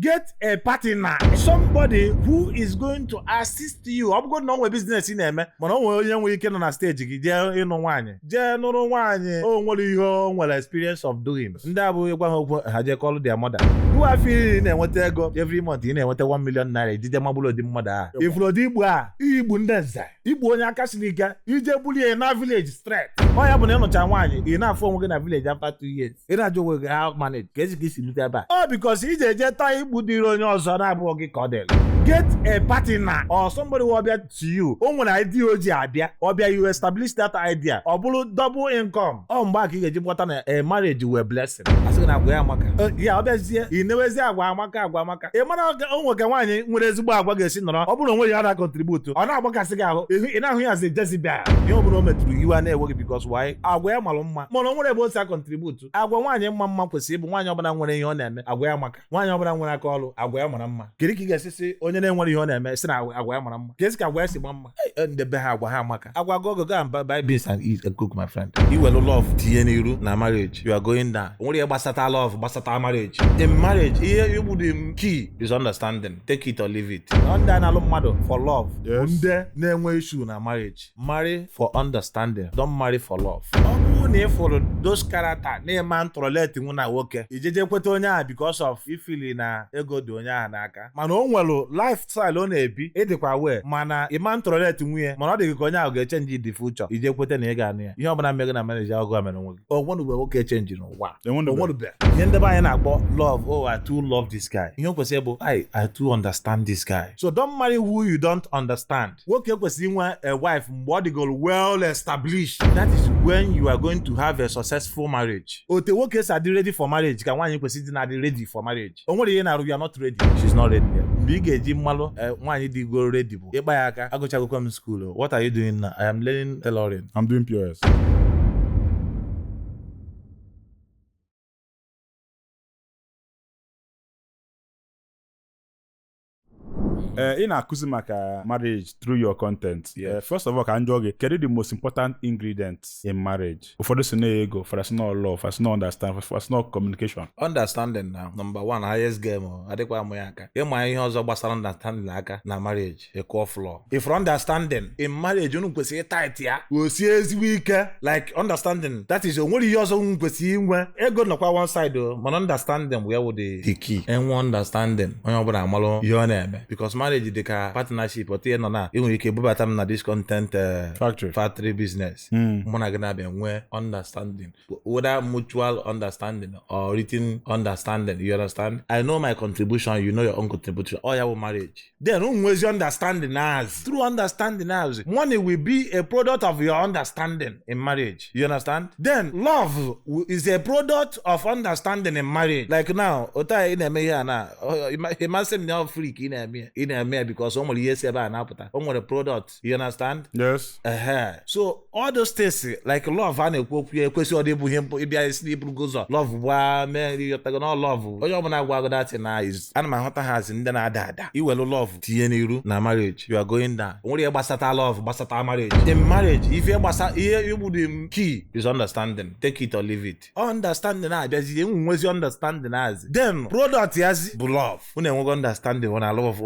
Get a partner, somebody who is going to assist you. I'm going to know business in them, but no we can on a stage. General one experience of doing. That call their mother. Who are feeling and what they go every month in what 1 million naira. Did the mabulo di mother? If Rodibwa, Ibundenza, Ibunya Kasiniga, Ijabuli in our village straight. Why happen to Chawani in our form in a village after 2 years? In a joke, how manage? Guess this is back. Oh, because he's a jetta, Ibudi, your son, I will get cordel. Get a partner or somebody who will be to you. Oh, when idea, or be you establish that idea, or double income. Oh, back here, a marriage you were blessed. Yeah, obviously, he never say Aguamaka. A man of Gawani, when there's Bagasi, or when you are contribute, or not Bacasiga, enough as a Jezebel. You are never working because why? Aguam Maloma, Monomorebles are contribute. Aguan, Mamma, possible, one of them when you're on them, Aguamaka, one of them when I call Aguamanama. Kiriki Gassi, on your name when you're on them, Aguamanama. Jessica West, Mamma, and the Behaguamaka. Aguago and buy beans and eat and cook, my friend. You will love TNU, na marriage. You are going down. Only a Basata love, Basata marriage. In marriage, here you would the key is understanding. Take it or leave it. Under an mother for love. Yes. No issue na marriage. Marry for understanding. Don't marry for love. For those character, name man trollete muna woke. Ijeje kwetonya because of ifili na ego donya anaka. Man onwelo lifestyle on ebi edekwa we. Mana iman trollete nwe. Man odi konya go change the future. Ije kwete na ega ania. Ihe obana mega na manager ogo ameno nwe. O wonu we okay change no wa. They want to be. Yende ba yana about love. Oh, I too love this guy. You know possible. I too understand this guy. So don't marry who you don't understand. Woke kwesi a wife body goal well established. That is when you are going to have a successful marriage. Ote woke are ready for marriage. Can one kwesi na ready for marriage. Onwere ye na you are not ready. She's not ready yet. Big eji malo one di go ready bo. Ebayaka I go chago come school. What are you doing now? I am learning tailoring. I'm doing POS. In akuzi maka marriage through your content. Yeah. First of all, can you carry the most important ingredients in marriage? For this ego, for us not love, for us not understand, for us not communication. Understanding now. Number one, highest game. Adekwa moyaka. Ye my house about understanding laka na marriage. A core flaw. If understanding in marriage, you know kwesi tight ya. We see as weak. Like understanding. That is only yours own kwesi inwe. Ego no kwa one side though. But understanding where would the key. And one understanding. Onye obona amalo your name. Because marriage deka partnership or tie no na e nwere ike bubata m na this content factory business mona gonna be nwe understanding, whether mutual understanding or written understanding. You understand? I know my contribution, you know your own contribution. All your marriage, then where's your understanding as through understanding as money will be a product of your understanding in marriage. You understand? Then love is a product of understanding in marriage. Like now ota in eme here na he must say now freak in eme because someone years about an appetite. The product. You understand? Yes. So all those things like love and question they him love wa man you take no love. Oyo mo na gwa that na is and my hunter has in na dada. You will love tieniru na marriage. You are going down. Only basata love, basata marriage. In marriage, if you basa you would key is understanding. Take it or leave it. Understanding na there's you understanding as. Then product yes love. When you understanding when I love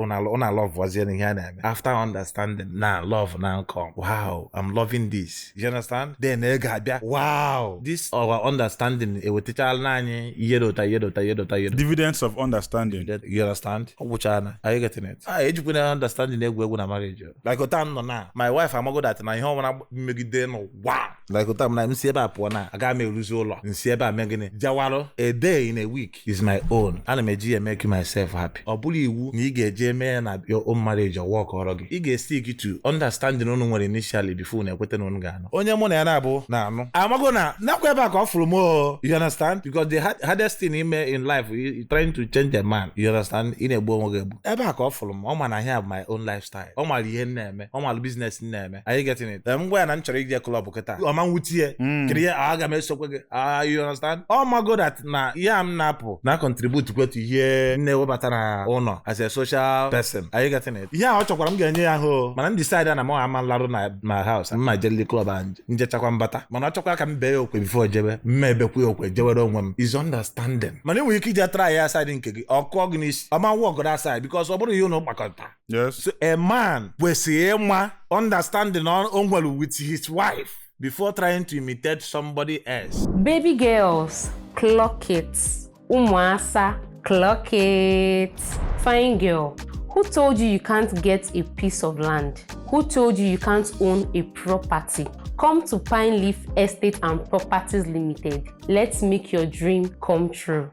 was in here after understanding now love now come. Wow, I'm loving this. You understand? Then wow, this our understanding it will teach all nine dividends of understanding. You understand? Are you getting it? You put understanding when marriage. Like now, my wife I'm go that na when I make it wow. Like I'm see about I got me lose all lot. See about making jawalo a day in a week is my own. And I'm make myself happy. Or bully you get na your own marriage or work or you get stick to understanding on initially before na kwete no nga no onye mo na ya na bo na no amago na kwa back off from more. You understand? Because the hardest thing in life is trying to change a man. You understand? In a bo mo back off from o man I have my own lifestyle o mal ihe na eme o mal business na eme. Are you getting it? Ngwa na nchoro ije club keta o man wutie kire aga me sokwe you understand? Oh my god that na ya am na po na contribute to here ne we batara ono as a social person. person. Are you getting it? Yeah, ọ chọkwara m ga-enye ya ahụ mana m decide na m ama larụ na house mma jeli club njechakwa mbata mana ọ chọkwara ka m bee okwe before jebe mma ebekwe okwe jewere onwe m is understanding mana enwere ike ije try ya side nke gị ọkụọ gị n'isi ọma work that side because ọ bụrụ ihe unu kpakọta. Yes. So a man kwesịrị ịma understanding on well with his wife before trying to imitate somebody else. Baby girls, clock it. Umuasa, clock it. Fine girl, who told you you can't get a piece of land? Who told you you can't own a property? Come to Pine Leaf Estate and Properties Limited. Let's make your dream come true.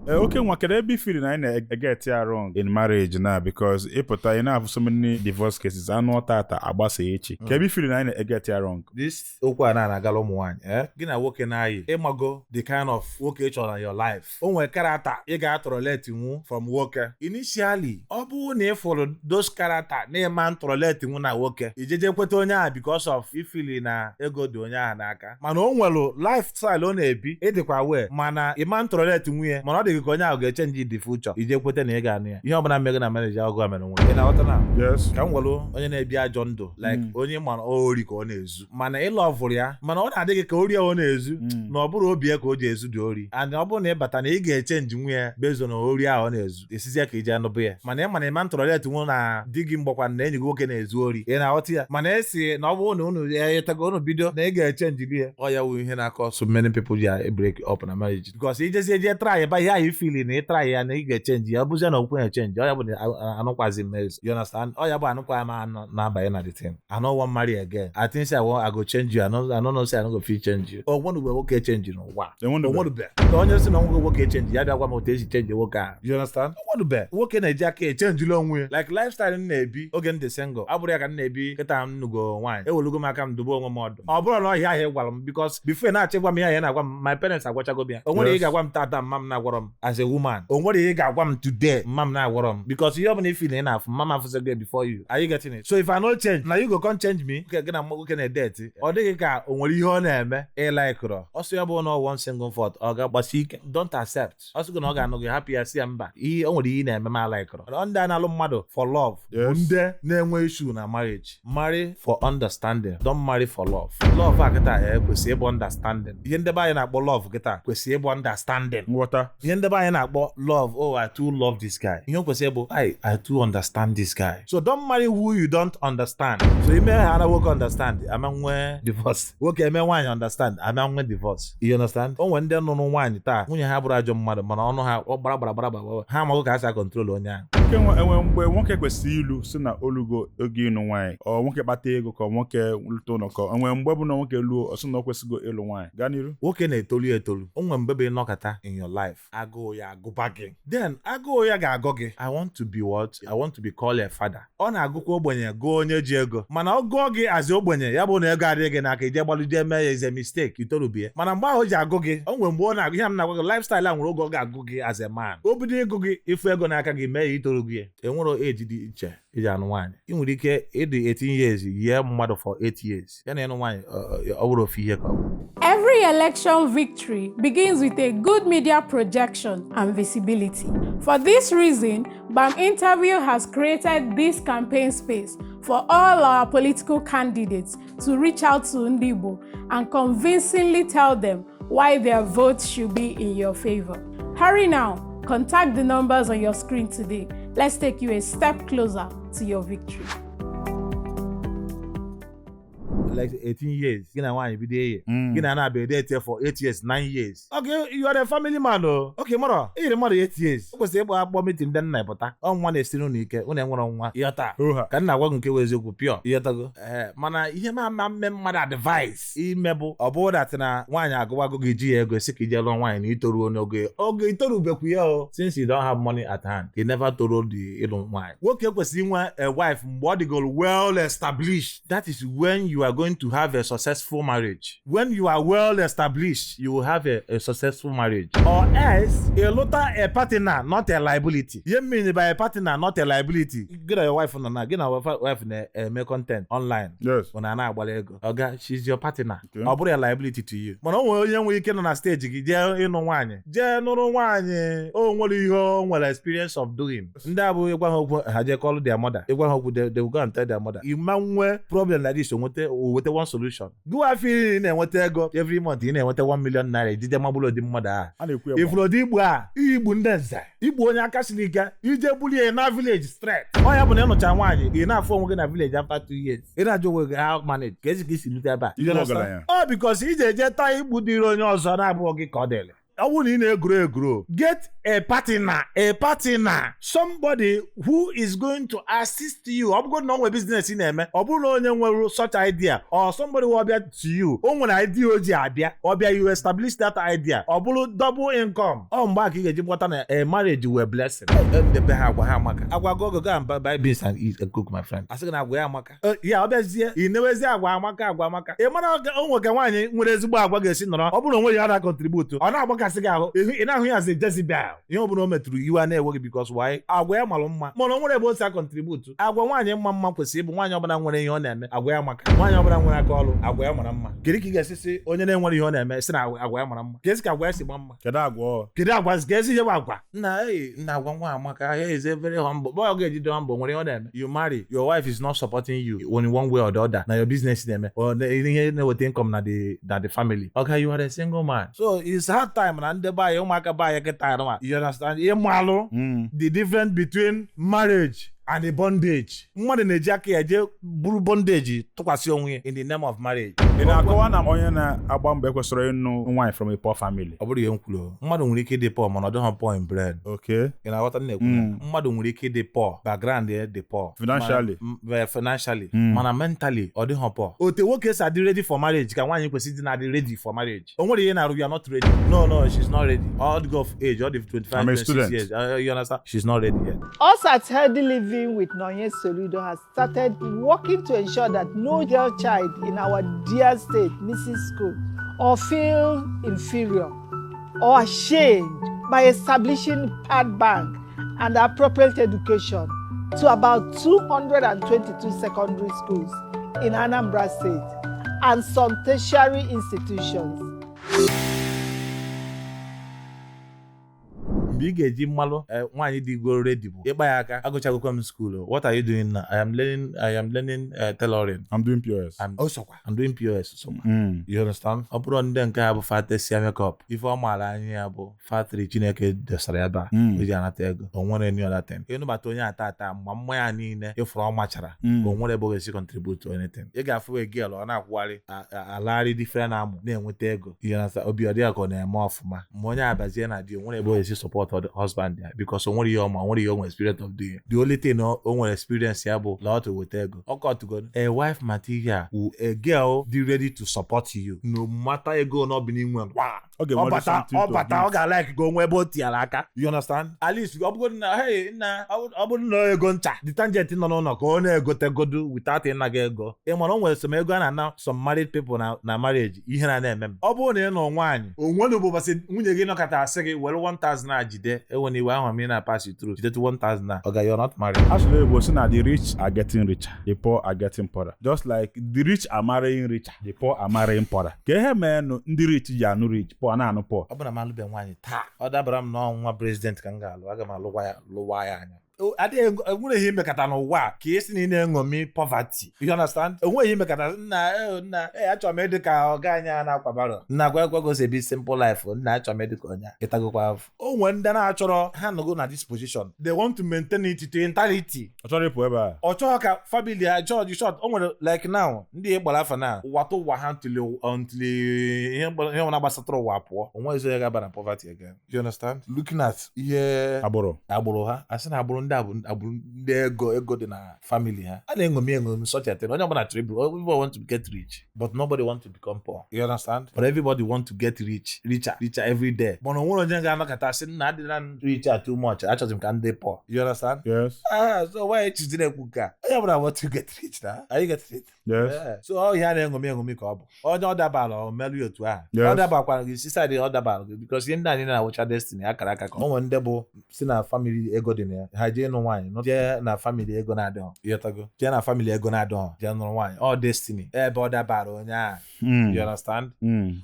Okay, one can be feeling I get here wrong in marriage now because I have so many divorce cases. I know that about say can be feeling I get here wrong. This okwa na agalo mwan, gina woke na yi. Emago the kind of work each on your life. Onwe character you got tolerate mu from worker. Initially, obu na follow those character na man tolerate mu na worker. Ijeje kwete onya because of feeling na ego do onya na aka. Mana onwelo lifestyle on ebi edekwa we. Mana man tolerate mu ye. Mana ka onye ahụ ga-echenji the future ije kwete na ị ga-anụ ya ihe ọbụla mmege na manager ọgụ amere nwe ị na-aghọta na yes ka m gwalụ onye na-ebi ajọ ndụ like onye mana ori ka ọ na-ezu mana ịlọvụrụ ya mana ọ na-adịghị ka ori ya ọ na-ezu na ọ bụrụ obi ya ka o ji ezu dị ori and ọ bụrụ na ịbata na ị ga-echenji nwe ya bezo na ori ahụ ọ na-ezu esizi ya ka ije anụbụ ya mana ịma na ịma ntọrọlet nwu na di gị mgbakwa na enyi gị nwoke na-ezu ori ị na-aghọta ya mana esi na ọ bụrụ na unu etago unu bido na ị ga-echenji gị ya ọ ya wụ ihe na-akọ so many people ji break up na marriage because ijezi eje try ba ihe ahụ feeling na try ya na ị ga-echenji ya bụzi na okwu ya change ọ ya bụ anụkwazi mmezi you understand ọ ya bụ anụkwa ma na-abanye na the thing I no wan marry again I think say I go change you I no know say I no go fit change you o nwere nwoke change n'ụwa onwere onye si na nwoke change ya bịagwa m otu esi change nwoke a you understand onwere nwoke na-eji aka echenjila onwe like lifestyle m na-ebi oge m dị single abụrụ ya ka m na-ebi kịta m nugo nwaanyị ewelugo m aka m dobe onwe m ọdụ ọ bụrụ na ọhịa ahụ gwara m because before na-achịgwa m ihe ahụ na-agwa m my parents agwachago m ya o nwere ị ga-agwa m tata mma m na-agwara m as a woman o nwere ihe ga-agwa m today mma m na-agwara m because ihe ọbụla ifi na ị na-afụ mma m afụsego before you are you getting it so if I no change na you go come change me gị na nwoke na-edeti ọ dịghị ka o nwere ihe ọ na-eme ịlikụrọ ọsọ ya bụ na one single fault ọ ga-agbasi ike don't accept ọsọgo na ọ ga-anụ gị hapụ ya si ya mba ihe o nwere ihe na-eme ma likụrọ ọ ndị a na-alụ mmadụ for love bụ ndị na-enwe issue na marriage marry for understanding don't marry for love love a kịta kwesịrị ịbụ understanding ihe ndebe anyị na-akpọ love kịta kwesịrị ịbụ understanding nghọta ihe ndebe anyị na-akpọ love oh I too love this guy ihe kwesịrị bụ I too understand this guy so don't marry who you don't understand so ime ha na nwoke understand ama nwe divorce nwoke eme nwaanyị understand ama nwe divorce you understand o nwere ndị nụrụ nwaanyị taa nwunye ha bụrụ ajọ mmadụ mana ọnụ ha gbara ha amaghị ka ha si control onye ahụ enwe mgbe nwoke kwesịrị ilu si na olugo oge ịnụ nwaanyị ọ nwoke kpata ego ka nwoke lụta ụlọ ka enwe mgbe bụ na nwoke luo ọsị na o kwesịgo ịlụ nwaanyị gaa n'iru nwoke na-etolu o nwere mgbe bụ ịnọkọta in your life agụụ ya agụba gị then agụụ ya ga-agụ gị I want to be what I want to be called a father ọ na-agụkwa ogbenye gụọ onye ji ego mana ọ gụọ gị azị ogbenye ya bụ na ego adịghị gị n'aka ije gbalụje eme ya ize mistake itorubie mana mgbe ahụ ji agụ gị o nwere mgbe ọ na-agụ ihe m na-agwa gị lifestyle a nwere oge ọ ga-agụ gị as a man o bido ịgụ gị ifu ego n'aka gị mee ya itoru gị enwere age dị iche iji anụ nwaanyị ị nwere ike ịdị 18 years yie mmadụ for 8 years ya na ịnụ nwaanyị ọ bụrụ ofu ihe ka ọ bụ. Every election victory begins with a good media projection and visibility. For this reason, BAM Interview has created this campaign space for all our political candidates to reach out to Ndibo and convincingly tell them why their vote should be in your favor. Hurry now, contact the numbers on your screen today. Let's take you a step closer to your victory. Like 18 years gị na nwaanyị bido ihe gị na na-abịa date for 8 years 9 years okay you are a family man o okay mara iri mmadụ 8 years o kwesịrị ịgba akpọ meeting ndị nna ịpụta nwa na-esiri unu ike unu enwere nwa ịghọta ka nna gwa gị nke wee eziokwu pure ịghọtago mana ihe ma mme mmadụ advice ime bụ ọ bụrụ dat na nwaanyị agụwago gị ji ya ego esi ka ije lụọ nwaanyị na itoruo n'oge oge itorubekwu ya o since you don't have money at hand you never toru the ịlụ nwaanyị nwoke kwesịrị inwe a wife mgbe ọ dịgoro well established that is when you are going going to have a successful marriage. When you are well established, you will have a successful marriage. Or else, a partner, not a liability. You mean by a partner, not a liability. Get your wife on get our wife make content online. Yes. When I okay, she's your partner. Okay. I'll put a liability to you. But no we can on a stage, no experience of doing. They call their mother. They will go and tell their mother. You man problem like this, with one solution. Go a feeling and what they go every month in what 1 million naira. Did the mabulo di mother? If Lodibwa, Ibundenza, Ibunya Casilika, you just bully in our village straight. Why happen to Chamwani? You're not forming a village after 2 years. It has to work out manage. Guess this is you understand? Oh, because he's a jet type would be on your son. I will get cordel. I wouldn't grow. Get a partner, somebody who is going to assist you. I'm going on with business in them. Or such idea, or somebody will be to you. When idea, or you establish that idea, or double income. Oh, back a marriage you a blessing. I will go and buy beans and eat and cook, my friend. I said, yeah, obviously, you never say Aguamaka. A man of Gawani, when there's a bag, or you other contribute to. As a Jezebel. You know, you are never working because why? I wear Maloma. Mono was I contribute to. I want one mamma possible, one of them when your name, I wear Maka. One of them when I call, I wear Manama. Kiriki Gassi, on your name when your name, I wear Manama. Jessica wears Mamma. Keda was guessing your Wagwa. Nay, now one Maka is a very humble. Boy, I'll get you humble when your name. You marry, your wife is not supporting you in one way or the other. Now your business name, or they know what income that the family. Okay, you are a single man. So it's hard time and the buy, you understand? The difference between marriage and the bondage. More than a jacket, bondage in the name of marriage. In a Kowana Oyana, a bomb no wine from a poor family. About your uncle. Madam will kill the poor, man. I don't have poor in bread. Okay. In our water, Madam will kill the poor, background the poor. Financially. Financially. Man, mentally, or the poor. Oh, the workers are ready for marriage. Can one you sitting at the ready for marriage? Only you are not ready. No, she's not ready. All the go of age, all the 25, 26 years. You understand? She's not ready yet. Us at Healthy Living with Nonye Soludo has started working to ensure that no girl child in our dear state misses school or feel inferior or ashamed by establishing pad bank and appropriate education to about 222 secondary schools in Anambra State and some tertiary institutions. Big Malo, one you go ready. I go to school. What are you doing now? I am learning tailoring. I'm doing POS. I'm doing POS. So you understand? I put on them kind of fat makeup. If I'm a fat rich in a kid, the Saraba, with an atego, or one any other thing. You know, but Tonya Tata, Mamma Nina, you're from Machara, but whatever you contribute to anything. You got for a girl or not, worry, a larry different arm, then with Tego. You understand? Obiadia on a more for my Monia Bazena, do whatever you support the husband there because only your experience of doing. The only thing on experience here lot with ego. Okay, to go a wife material who a girl be ready to support you no matter ego not being one. Wow. Okay, but like go about tialaka. You understand? At least I'm going I wouldn't know go the tangent no go go do without go. One some ego and now some married people now marriage. You hear them. Obo no one. One of us said when you get knock at a second well 1,000 ajide when you want me na pass you through. You do 1,000. Okay, you're not married. Actually, the rich are getting richer, the poor are getting poorer. Just like the rich are marrying richer, the poor are marrying poorer. Ke man the rich ya no rich, poor na no poor. Abuna malu be nwanye ta. Oda bram no nwa president kangalo. Aga malu waya anya. I didn't hear me kata no wa case ni ngomi poverty. You understand? When you make na actual medical ganya na kwabaro. Na kwa go say be simple life na actual medical nya. Itago kwa. When na achoro ha no go na this position. They want to maintain it to entirety. Achoro poeba. Achoro ka family achoro short. Like now, ndi egbala fa na. Wato wa until ihe na gbasatro wa po. Onwe so ya ga na poverty again. You understand? Looking at aboro ha. I said aboro ndị abụ ndị ego dị na family ha. A na-engomi such a thing. Onye ọbụla chọrọ ịbụ, everybody want to get rich, but nobody want to become poor. You understand? But everybody want to get richer every day. But no one onye ga-anọkọta sị na adịla richer too much. Achọghị m ka ndị poor. You understand? Yes. So why echizi na-ekwu ka onye ọbụla want to get rich na? Are you getting it? Yes. Yeah. So ọ ihe a na-engomi ka ọ bụ. Onye ọ dabara o merụ otu ahụ. Yes. Ọ dabakwara gị si side ọ dabara gị because ihe ndị anyị na-awụcha destiny akara aka ka o nwere ndị bụ si na family ego dị na ya ha jee nụ nwaanyị jee na family ego na-adịghọ ịghọtago jee na family ego na-adịghọ jee nụrụ nwaanyị ọ destiny ebe ọ dabara onye ahụ. You understand?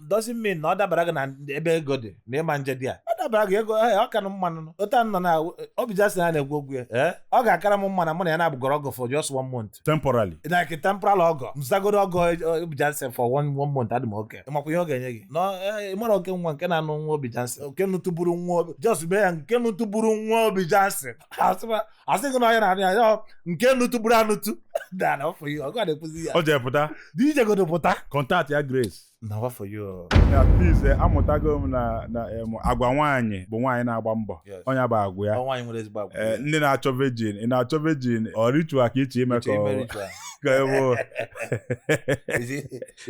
Doesn't mean na ọ dabara gị na ebe ego dị na ịma nje dị ya ọ dabara gị ego ọ ka nụ mmanụ ụta nọ na Obijasi na na-egwu ogwu ya ọ ga-akara m mma na mụ na ya na-abụgọrọ ọgọ for just 1 month Temporarily. like temporal ọgọ mzagoro ọgọ Obijasi for 1 month adị m oke ịmakwa ihe ọ ga-enye gị ịmara oke nwa nke na-anụ nwa Obijasi nke nụtụburu nwa just be ya nke nụtụburu nwa Obijasi asị gị na onye na-arị ya nke nụtụburu anụtụ dana ọfọ ihe ọgọ na-ekwuzi ya O jee pụta. DJ godo pụta Contact ya Grace. na ọfọ you At least amụtago m na agwa nwaanyị bụ nwaanyị na-agba mbọ. Onye bụ agwa ya. nwaanyị nwere ezigbo agwa Ndị na-achọ virgin, ị na-achọ virgin ọ ritual ka iche ime ka ọ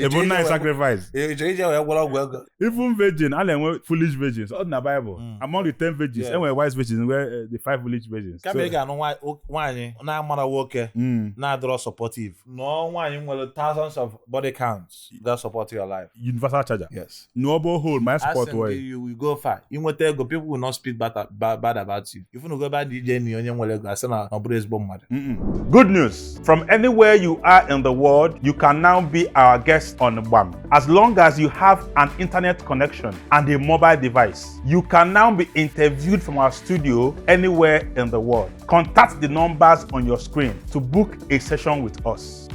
bụ nice sacrifice. ije wee gwọrọ ọgwụ ego Even virgin, a na-enwe foolish virgins. Ọ dị na Bible. Among the 10 virgins, enwere wise virgins where the 5 foolish virgins. kama ị ga-anụ nwaanyị na-amara nwoke na-adọrọ supportive nọọ nwaanyị nwere thousands of body counts that support your life. Universal charger. Yes. No borehole, my support Asking way. you will go far. Inweta ego, people will not speak bad about you. If you go bad DJ ni onye nwere ego asị na ọ bụrụ ezigbo mmadụ. Good news. From anywhere you are in the world, you can now be our guest on BAM. As long as you have an internet connection and a mobile device, you can now be interviewed from our studio anywhere in the world. Contact the numbers on your screen to book a session with us.